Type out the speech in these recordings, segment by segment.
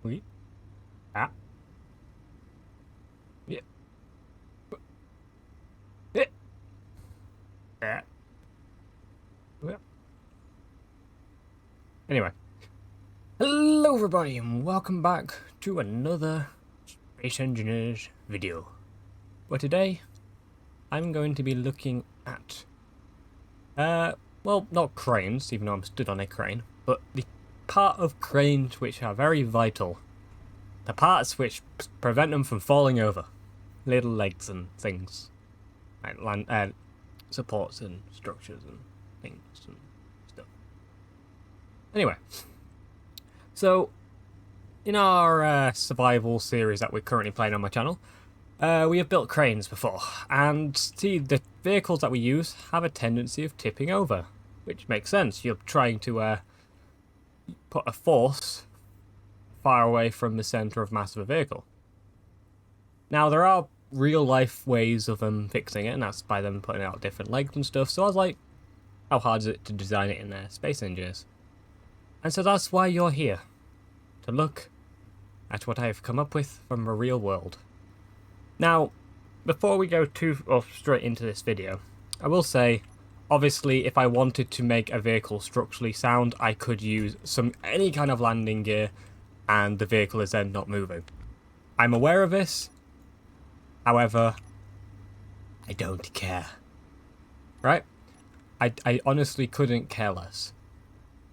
Oui. Ah. Yeah. Yeah. Yeah. Yeah. Anyway. Hello everybody and welcome back to another Space Engineers video. But today, I'm going to be looking at, well, not cranes, even though I'm stood on a crane, but the part of cranes which are very vital. The parts which prevent them from falling over. Little legs and things. Like land, supports and structures and things and stuff. Anyway, so in our survival series that we're currently playing on my channel, we have built cranes before, and see, the vehicles that we use have a tendency of tipping over, which makes sense. You're trying to put a force far away from the center of mass of a vehicle. Now, there are real-life ways of them fixing it, and that's by them putting out different legs and stuff, so I was like, how hard is it to design it in there? Space Engineers. And so that's why you're here, to look at what I have come up with from the real world. Now, before we go straight into this video, I will say, obviously, if I wanted to make a vehicle structurally sound, I could use any kind of landing gear, and the vehicle is then not moving. I'm aware of this, however, I don't care. Right? I honestly couldn't care less.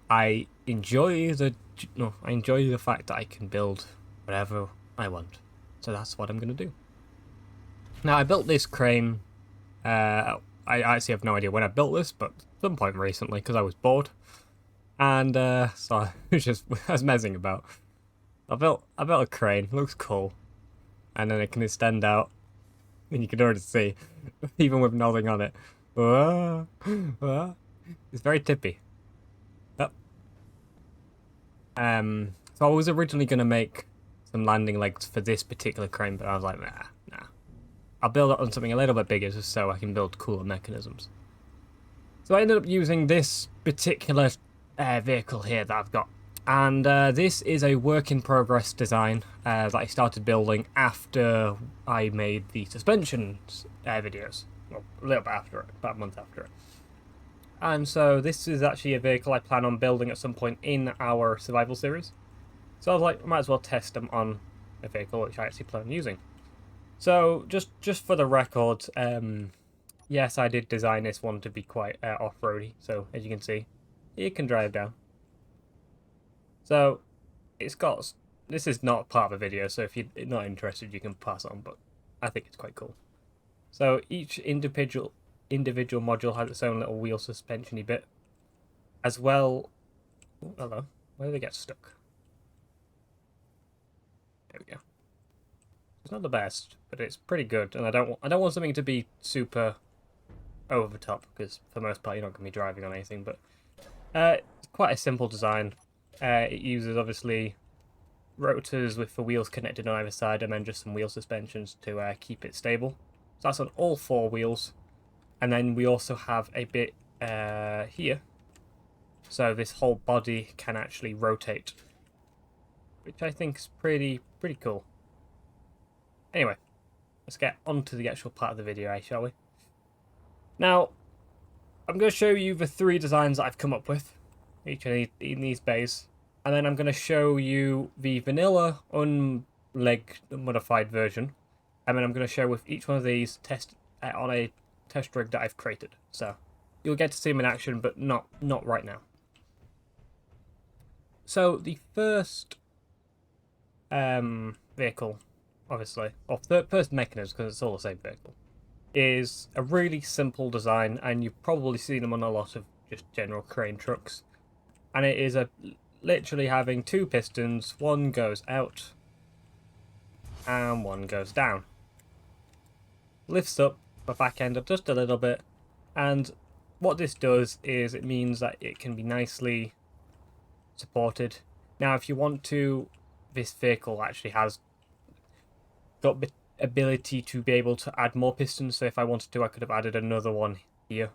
I enjoy the fact that I can build whatever I want. So that's what I'm going to do. Now, I built this crane. I actually have no idea when I built this, but at some point recently, because I was bored. And so I was messing about. I built a crane. It looks cool. And then it can extend out. And you can already see, even with nothing on it. It's very tippy. Yep. So I was originally going to make some landing legs for this particular crane, but I was like, nah. I'll build it on something a little bit bigger just so I can build cooler mechanisms. So I ended up using this particular vehicle here that I've got. And this is a work-in-progress design that I started building after I made the suspensions videos. Well, a little bit after it, about a month after it. And so this is actually a vehicle I plan on building at some point in our survival series. So I was like, I might as well test them on a vehicle which I actually plan on using. So just for the record, yes, I did design this one to be quite off-roady. So as you can see, it can drive down. So this is not part of the video, so if you're not interested, you can pass on, but I think it's quite cool. So each individual module has its own little wheel suspension-y bit, as well. Oh, hello, where do they get stuck? There we go. It's not the best, but it's pretty good, and I don't want something to be super over the top, because for the most part you're not going to be driving on anything. But it's quite a simple design. It uses obviously rotors with the wheels connected on either side, and then just some wheel suspensions to keep it stable. So that's on all 4 wheels, and then we also have a bit here, so this whole body can actually rotate, which I think is pretty cool. Anyway, let's get on to the actual part of the video, shall we? Now, I'm going to show you the 3 designs that I've come up with, each in these bays, and then I'm going to show you the vanilla unleg modified version, and then I'm going to show with each one of these test on a test rig that I've created. So you'll get to see them in action, but not right now. So the first vehicle, obviously, or the first mechanism, because it's all the same vehicle, is a really simple design, and you've probably seen them on a lot of just general crane trucks. And it is literally having 2 pistons, one goes out and one goes down. Lifts up the back end just a little bit, and what this does is it means that it can be nicely supported. Now, if you want to, this vehicle actually has got the ability to be able to add more pistons, so if I wanted to, I could have added another one here,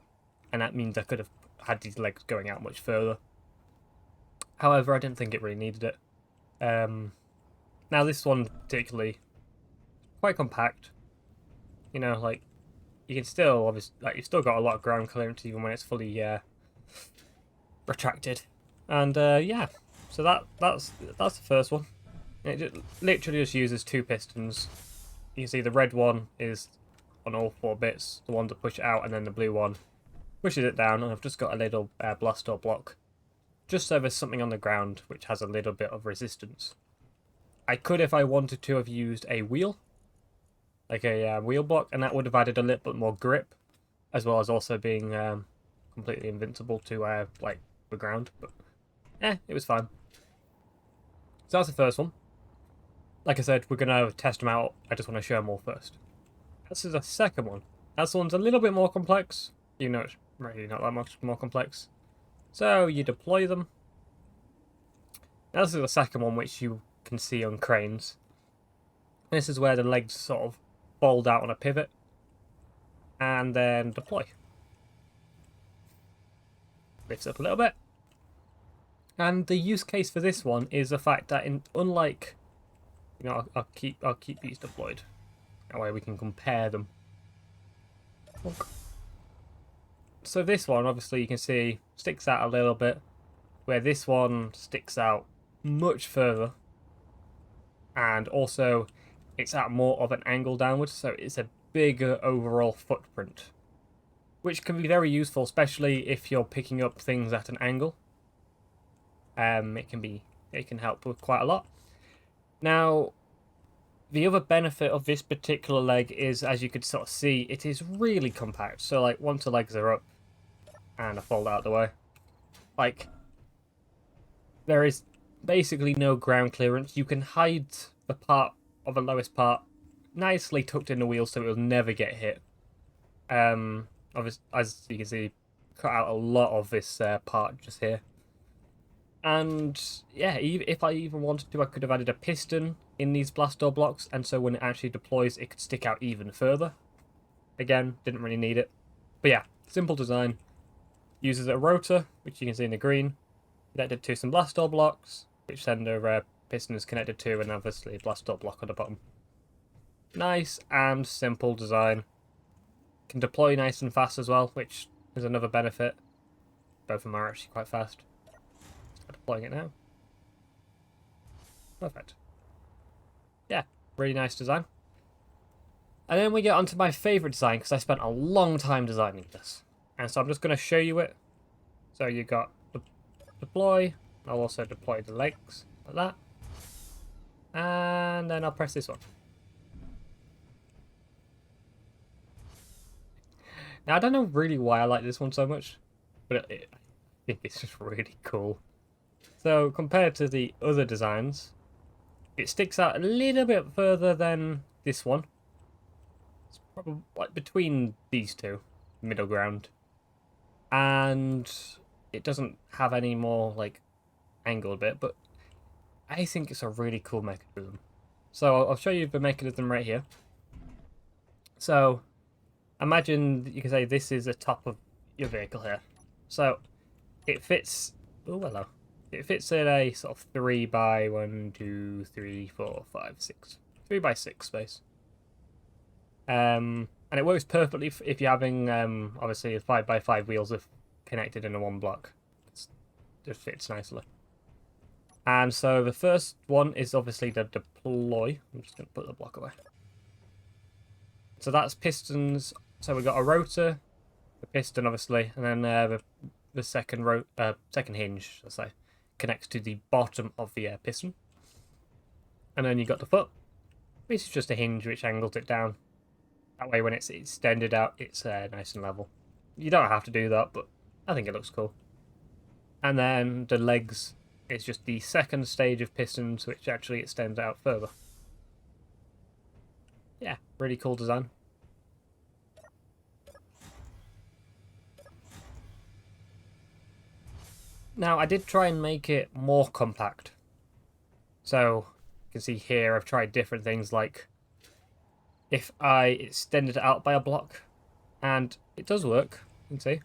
and that means I could have had these legs going out much further. However, I didn't think it really needed it. Now this one particularly quite compact. You know, like you can still obviously like you've still got a lot of ground clearance even when it's fully retracted. And yeah, so that's the first one. It literally just uses two pistons. You can see the red one is on all four bits, the one to push it out, and then the blue one pushes it down. And I've just got a little blast door block, just so there's something on the ground which has a little bit of resistance. I could, if I wanted to, have used a wheel, like a wheel block, and that would have added a little bit more grip, as well as also being completely invincible to like the ground. But it was fine. So that's the first one. Like I said, we're going to test them out. I just want to show them all first. This is the second one. This one's a little bit more complex. You know, it's really not that much more complex. So you deploy them. Now this is the second one, which you can see on cranes. This is where the legs sort of fold out on a pivot. And then deploy. Lifts up a little bit. And the use case for this one is the fact that, unlike... You know, I'll keep these deployed. That way we can compare them. So this one, obviously, you can see sticks out a little bit, where this one sticks out much further, and also it's at more of an angle downwards, so it's a bigger overall footprint, which can be very useful, especially if you're picking up things at an angle. It can help with quite a lot. Now, the other benefit of this particular leg is, as you could sort of see, it is really compact. So, like, once the legs are up and I fold out of the way, like, there is basically no ground clearance. You can hide the part of the lowest part nicely tucked in the wheel so it will never get hit. Obviously, as you can see, cut out a lot of this part just here. And yeah, if I even wanted to, I could have added a piston in these blast door blocks, and so when it actually deploys, it could stick out even further. Again, didn't really need it. But yeah, simple design. Uses a rotor, which you can see in the green, connected to some blast door blocks, which then the piston is connected to, and obviously a blast door block on the bottom. Nice and simple design. Can deploy nice and fast as well, which is another benefit. Both of them are actually quite fast. Deploying it now. Perfect. Yeah, really nice design. And then we get onto my favourite design, because I spent a long time designing this. And so I'm just going to show you it. So you got the deploy. I'll also deploy the legs, like that. And then I'll press this one. Now, I don't know really why I like this one so much, but I think it's just really cool. So, compared to the other designs, it sticks out a little bit further than this one. It's probably like between these two, middle ground. And it doesn't have any more like angled bit, but I think it's a really cool mechanism. So I'll show you the mechanism right here. So imagine you can say this is the top of your vehicle here. So it fits. Oh, hello. It fits in a sort of 3 by 1, 2, 3, 4, 5, 6. 3 by 6 space. And it works perfectly if you're having obviously 5 by 5 wheels connected in a one block. It just fits nicely. And so the first one is obviously the deploy. I'm just going to put the block away. So that's pistons. So we've got a rotor, the piston obviously, and then the second hinge, let's say, connects to the bottom of the piston. And then you got the foot. This is just a hinge which angles it down. That way when it's extended out, it's nice and level. You don't have to do that, but I think it looks cool. And then the legs is just the second stage of pistons, which actually extends out further. Yeah, really cool design. Now, I did try and make it more compact. So, you can see here, I've tried different things, like if I extended it out by a block, and it does work, you can see.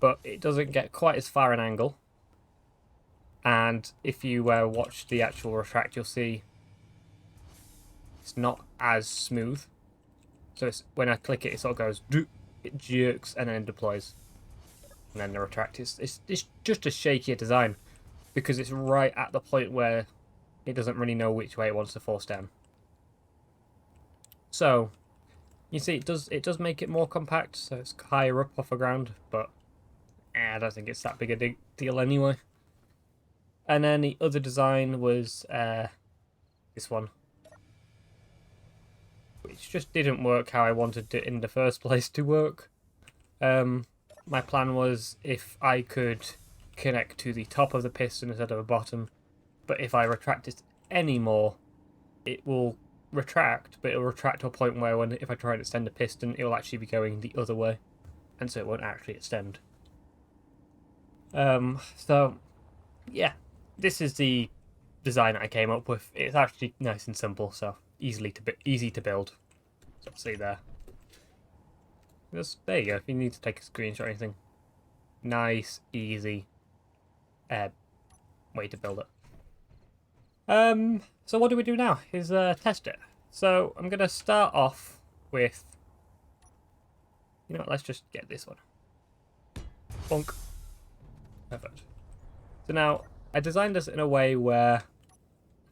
But it doesn't get quite as far an angle. And if you watch the actual retract, you'll see it's not as smooth. So when I click it, it sort of goes, it jerks and then deploys. And then the retract it's just a shakier design because it's right at the point where it doesn't really know which way it wants to force down. So you see, it does make it more compact, so it's higher up off the ground, but I don't think it's that big a deal anyway. And then the other design was this one, which just didn't work how I wanted it in the first place to work. My plan was if I could connect to the top of the piston instead of the bottom, but if I retract it any more, it will retract, but it'll retract to a point where if I try and extend the piston, it will actually be going the other way, and so it won't actually extend. So yeah, this is the design that I came up with. It's actually nice and simple, so easy to build. So see there. There you go. If you need to take a screenshot or anything, nice, easy way to build it. So what do we do now is test it. So I'm going to start off with, you know what, let's just get this one. Bonk. Perfect. So now, I designed this in a way where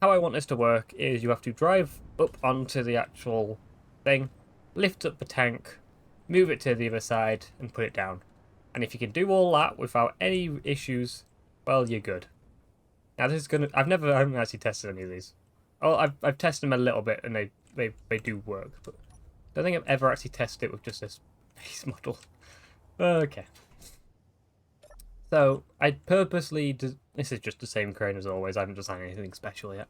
how I want this to work is you have to drive up onto the actual thing, lift up the tank, move it to the other side, and put it down. And if you can do all that without any issues, well, you're good. Now this is I haven't actually tested any of these. Oh, I've tested them a little bit, and they do work, but I don't think I've ever actually tested it with just this base model. Okay. So I purposely this is just the same crane as always. I haven't designed anything special yet,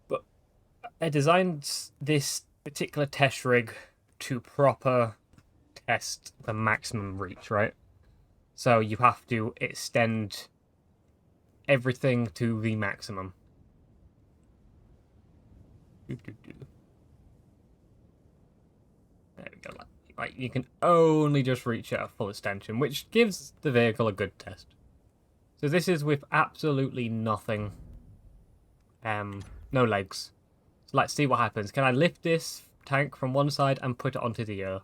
but I designed this particular test rig to proper test the maximum reach, right? So you have to extend everything to the maximum. There we go. Like you can only just reach it at full extension, which gives the vehicle a good test. So this is with absolutely nothing. No legs. So let's see what happens. Can I lift this tank from one side and put it onto the other?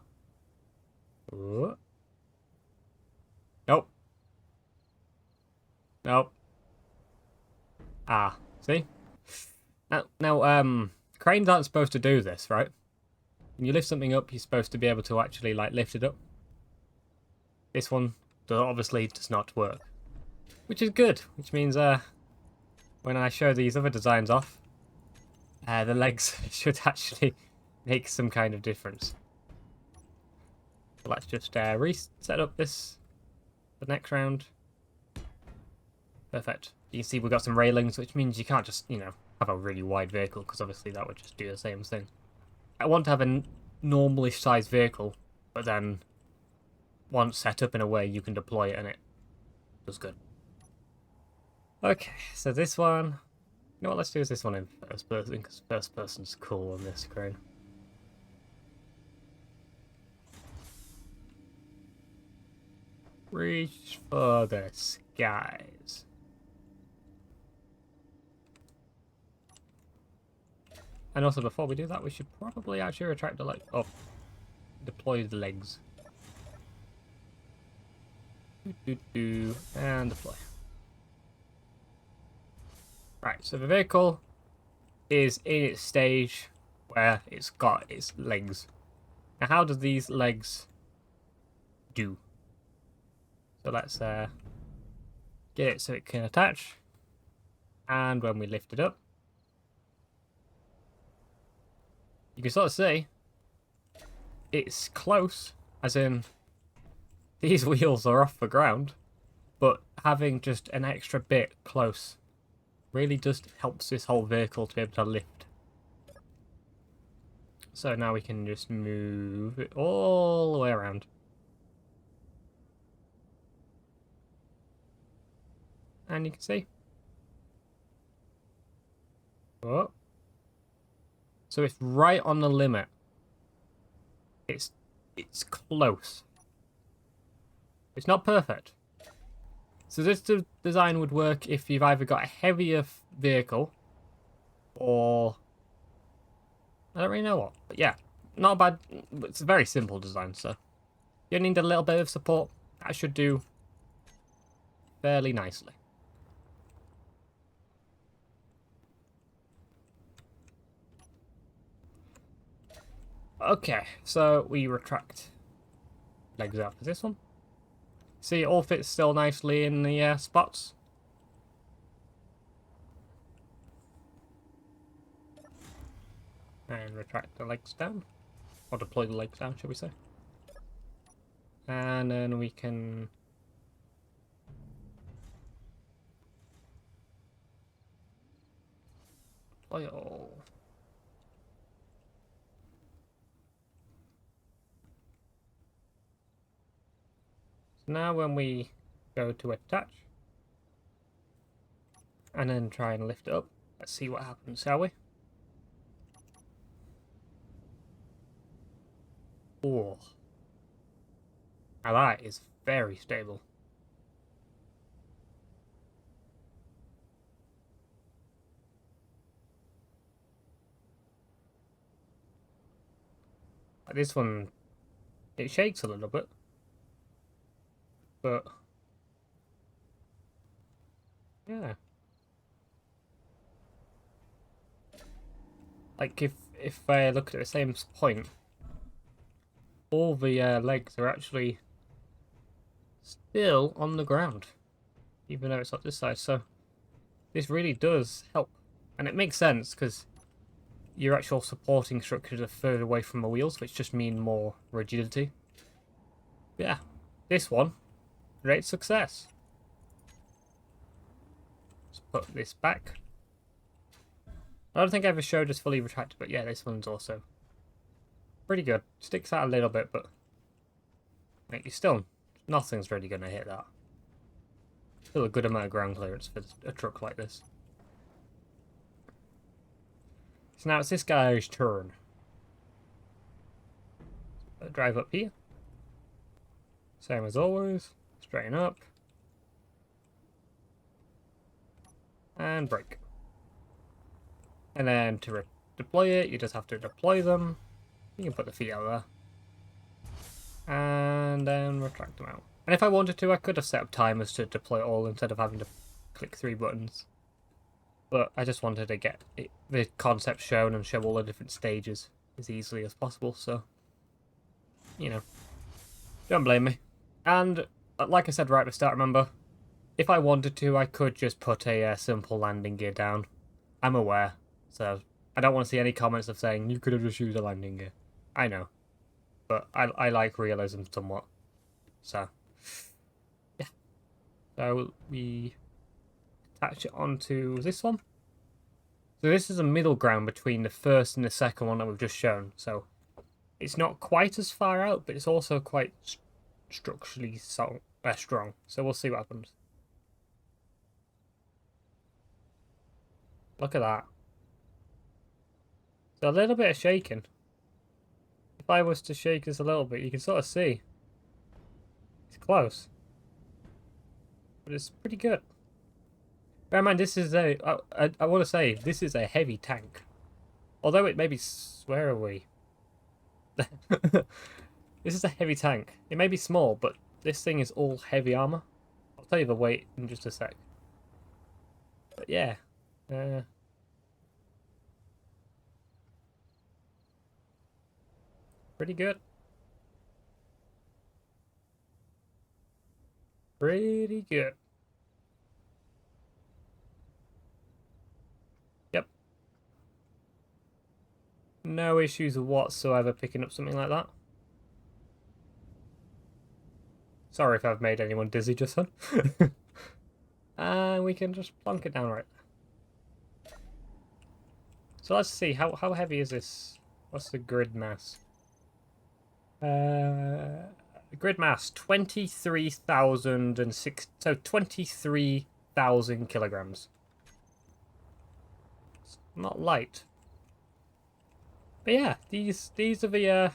Nope. Nope. Ah, see? Now, cranes aren't supposed to do this, right? When you lift something up, you're supposed to be able to actually, like, lift it up. This one obviously does not work. Which is good, which means, when I show these other designs off, the legs should actually make some kind of difference. So let's just reset up the next round. Perfect. You can see we've got some railings, which means you can't just, have a really wide vehicle, because obviously that would just do the same thing. I want to have a normalish sized vehicle, but then once set up in a way you can deploy it and it does good. Okay, so this one, you know what, let's do this one in first person, because first person's cool on this crane. Reach for the skies. And also, before we do that, we should probably actually retract the leg. Oh, deploy the legs. And deploy. Right, so the vehicle is in its stage where it's got its legs. Now, how do these legs do? So let's get it so it can attach. And when we lift it up, you can sort of see it's close, as in these wheels are off the ground, but having just an extra bit close really just helps this whole vehicle to be able to lift. So now we can just move it all the way around. And you can see. Oh. So it's right on the limit. It's close. It's not perfect. So this design would work if you've either got a heavier vehicle or I don't really know what. But yeah, not a bad. It's a very simple design, so you need a little bit of support. That should do fairly nicely. Okay, so we retract legs out for this one. See, it all fits still nicely in the spots. And retract the legs down. Or deploy the legs down, shall we say. And then we can... deploy it all. So now when we go to attach, and then try and lift it up, let's see what happens, shall we? Oh. Now that is very stable. This one, it shakes a little bit, but yeah. Like if I look at the same point, all the legs are actually still on the ground, even though it's up this side. So this really does help, and it makes sense because your actual supporting structures are further away from the wheels, which just mean more rigidity. But yeah, this one, great success. Let's put this back. I don't think I ever showed this fully retracted, but yeah, this one's also pretty good. Sticks out a little bit, but mate, you still, nothing's really going to hit that. Still a good amount of ground clearance for a truck like this. So now it's this guy's turn. Drive up here. Same as always. Straighten up. And brake. And then to deploy it, you just have to deploy them. You can put the feet out there. And then retract them out. And if I wanted to, I could have set up timers to deploy it all instead of having to click 3 buttons. But I just wanted to get the concept shown and show all the different stages as easily as possible, so, you know, don't blame me. And, like I said right at the start, remember, if I wanted to, I could just put a simple landing gear down. I'm aware, so I don't want to see any comments of saying, you could have just used a landing gear. I know, but I like realism somewhat, so, yeah. So, we attach it onto this one. So this is a middle ground between the first and the second one that we've just shown. So it's not quite as far out, but it's also quite structurally strong. So we'll see what happens. Look at that. So a little bit of shaking. If I was to shake this a little bit, you can sort of see. It's close. But it's pretty good. Bear in mind, this is I want to say, this is a heavy tank. Although it may be... where are we? This is a heavy tank. It may be small, but this thing is all heavy armor. I'll tell you the weight in just a sec. But yeah. Pretty good. Pretty good. Yep. No issues whatsoever picking up something like that. Sorry if I've made anyone dizzy just then. And we can just plonk it down right there. So let's see, how heavy is this? What's the grid mass? Grid mass 23,006, so 23,000 kilograms. It's not light. But yeah, these are the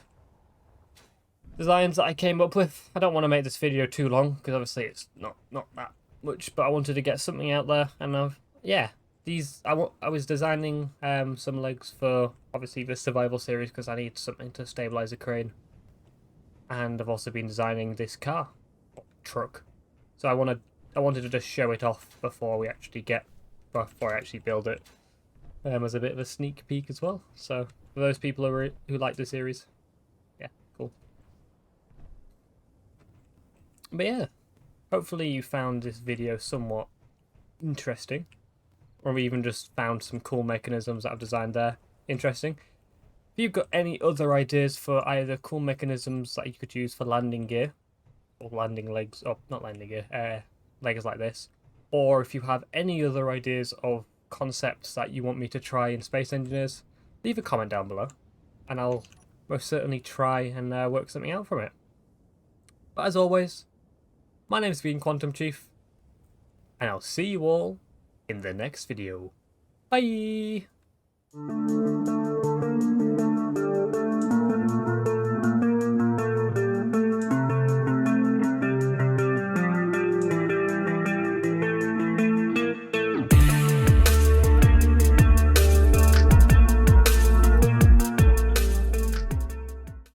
designs that I came up with. I don't want to make this video too long because obviously it's not that much, but I wanted to get something out there, and yeah, I was designing some legs for obviously the survival series because I need something to stabilize a crane, and I've also been designing this truck, so I wanted to just show it off before I actually build it, as a bit of a sneak peek as well. So for those people who like the series, yeah, cool. But yeah, hopefully you found this video somewhat interesting, or even just found some cool mechanisms that I've designed there interesting. If you've got any other ideas for either cool mechanisms that you could use for landing gear, or landing legs, or not landing gear, legs like this, or if you have any other ideas of concepts that you want me to try in Space Engineers, leave a comment down below, and I'll most certainly try and work something out from it. But as always, my name's been Quantum Chief, and I'll see you all in the next video. Bye!